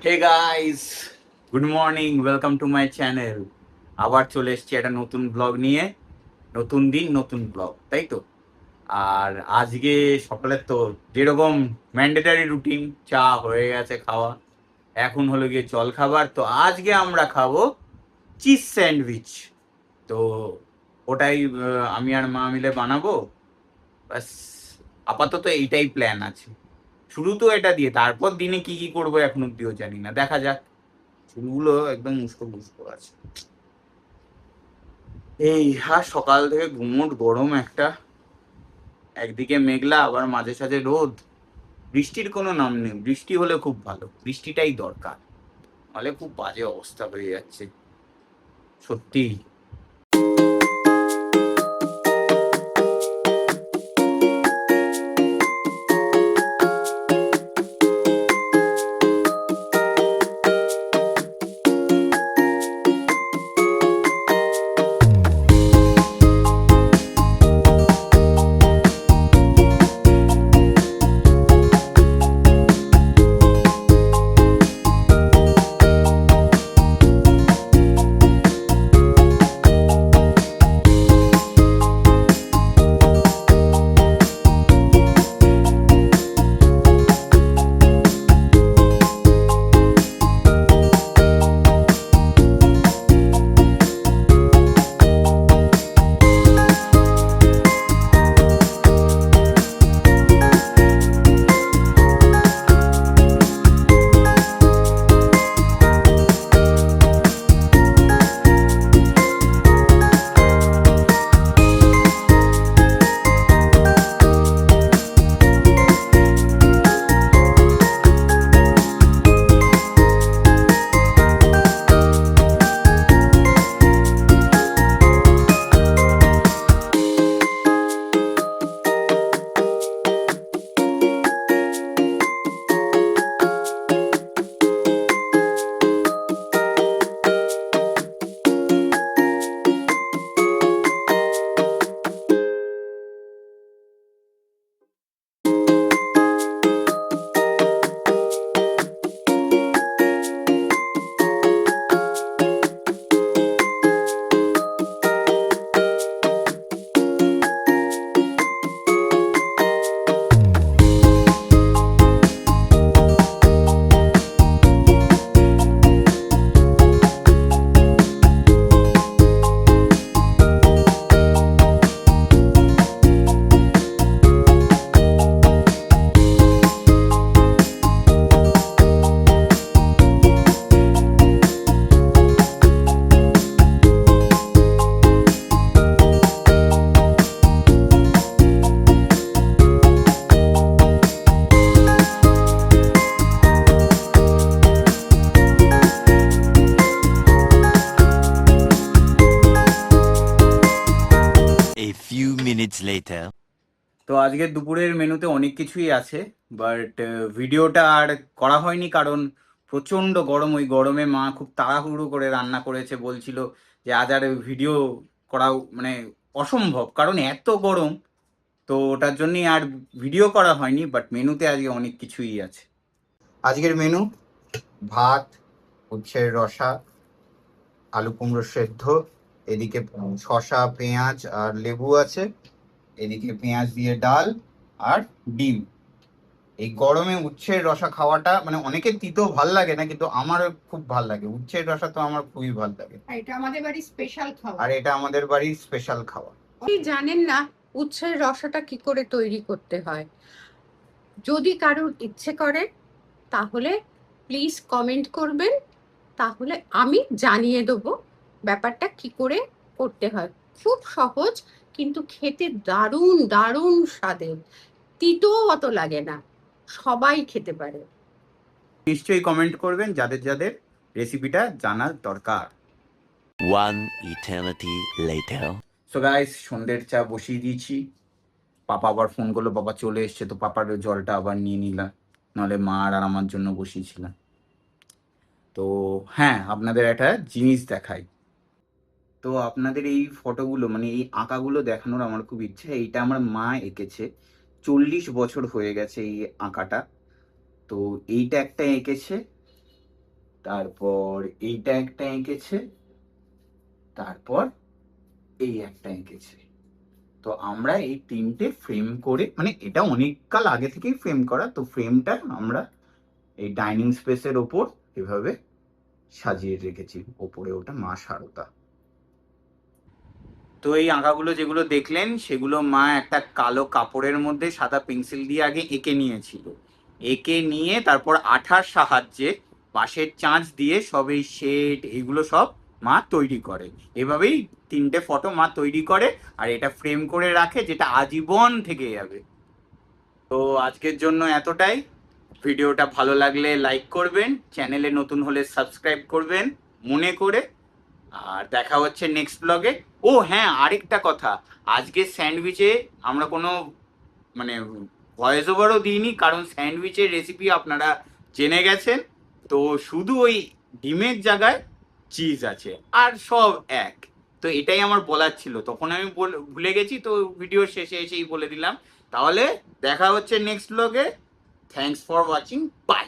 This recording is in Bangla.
Hey guys, good morning, welcome to my channel. আবার চলে এসেছি একটা নতুন ব্লগ নিয়ে। নতুন দিন নতুন ব্লগ, তাই তো। আর আজকে সকালে তো যেরকম ম্যান্ডেটারি রুটিন, চা হয়ে গেছে খাওয়া, এখন হলো গিয়ে জল খাবার। তো আজকে আমরা খাবো চিজ স্যান্ডউইচ। তো ওটাই আমি আর মা মিলে বানাবো। ব্যাস, আপাতত এইটাই প্ল্যান আছে। শুরু তো এটা দিয়ে, তারপর দিনে কি কি করবো এখন অব্দিও জানি না, দেখা যাক। চুলগুলো একদম উস্কো খুস্কো আছে। এই হ্যাঁ, সকাল থেকে গুমোট গরম একটা, একদিকে মেঘলা আবার মাঝে সাঝে রোদ। বৃষ্টির কোনো নাম নেই, বৃষ্টি হলে খুব ভালো, বৃষ্টিটাই দরকার, নাহলে খুব বাজে অবস্থা হয়ে যাচ্ছে সত্যি। A few minutes later. তো আজকে দুপুরের মেনুতে অনেক কিছুই আছে, বাট ভিডিওটা আর করা হয়নি কারণ প্রচণ্ড গরম। ওই গরমে মা খুব তাড়াহুড়ো করে রান্না করেছে, বলছিল যে আজ আর ভিডিও করা মানে অসম্ভব, কারণ এত গরম। তো ওটার জন্যই আর ভিডিও করা হয়নি, বাট মেনুতে আজকে অনেক কিছুই আছে। আজকের মেনু: ভাত, উচ্ছের রসা, আলু কুমড়ো সেদ্ধ, এদিকে শসা পেঁয়াজ আর লেবু আছে, এদিকে পেঁয়াজ দিয়ে ডাল আর ডিম। এই গরমে উচ্ছের রসা খাওয়াটা মানে অনেকের তিতো ভাল লাগে না, কিন্তু আমার খুব ভাল লাগে। উচ্ছের রসা তো আমার খুবই ভাল লাগে, এটা আমাদের বাড়ির স্পেশাল খাবার। আর এটা আমাদের বাড়ির স্পেশাল খাবার। আপনি জানেন না উচ্ছের রসাটা কি করে তৈরি করতে হয়? যদি কারোর ইচ্ছে করে তাহলে প্লিজ কমেন্ট করবেন, তাহলে আমি জানিয়ে দেবো ব্যাপারটা কি করে করতে হয়। খুব সহজ, কিন্তু খেতে দারুণ দারুণ স্বাদের, তিতো অত লাগে না, সবাই খেতে পারে। নিশ্চয়ই কমেন্ট করবেন যাদের যাদের রেসিপিটা জানার দরকার। One eternity later. So guys, সন্ধ্যের চা বসিয়ে দিয়েছি। পাপা আবার ফোন করলো, পাপা চলে এসছে, তো পাপার জলটা আবার নিয়ে নিলাম, নাহলে মা আর আমার জন্য বসিয়েছিলাম। তো হ্যাঁ, আপনাদের একটা জিনিস দেখাই। তো আপনাদের এই ফটোগুলো মানে এই আঁকাগুলো দেখানোর আমার খুব ইচ্ছে। এইটা আমার মা এঁকেছে, 40 বছর হয়ে গেছে এই আঁকাটা। তো এইটা একটা এঁকেছে, তারপর এইটা একটা এঁকেছে, তারপর এই একটা এঁকেছে। তো আমরা এই তিনটে ফ্রেম করে, মানে এটা অনেক কাল আগে থেকেই ফ্রেম করা, তো ফ্রেমটা আমরা এই ডাইনিং স্পেসের ওপর এভাবে সাজিয়ে রেখেছি। ওপরে ওটা মা শারদা। তো এই আঁকাগুলো যেগুলো দেখলেন সেগুলো মা একটা কালো কাপড়ের মধ্যে সাদা পেন্সিল দিয়ে আগে এঁকে নিয়েছিল। এঁকে নিয়ে তারপর আঠার সাহায্যে বাঁশের চাঁচ দিয়ে সব এই শেড এগুলো সব মা তৈরি করে। এভাবেই তিনটে ফটো মা তৈরি করে আর এটা ফ্রেম করে রাখে, যেটা আজীবন থেকে যাবে। তো আজকের জন্য এতটাই। ভিডিওটা ভালো লাগলে লাইক করবেন, চ্যানেলে নতুন হলে সাবস্ক্রাইব করবেন মনে করে। আর দেখা হচ্ছে নেক্সট ব্লগে। ও হ্যাঁ, আরেকটা কথা, আজকে স্যান্ডউইচে আমরা কোনো মানে ভয়েস ওভারও দিইনি, কারণ স্যান্ডউইচের রেসিপি আপনারা জেনে গেছেন। তো শুধু ওই ডিমের জায়গায় চিজ আছে আর সব এক। তো এটাই আমার বলার ছিল, তখন আমি ভুলে গেছি, তো ভিডিও শেষে এসেই বলে দিলাম। তাহলে দেখা হচ্ছে নেক্সট ব্লগে। Thanks for watching, by.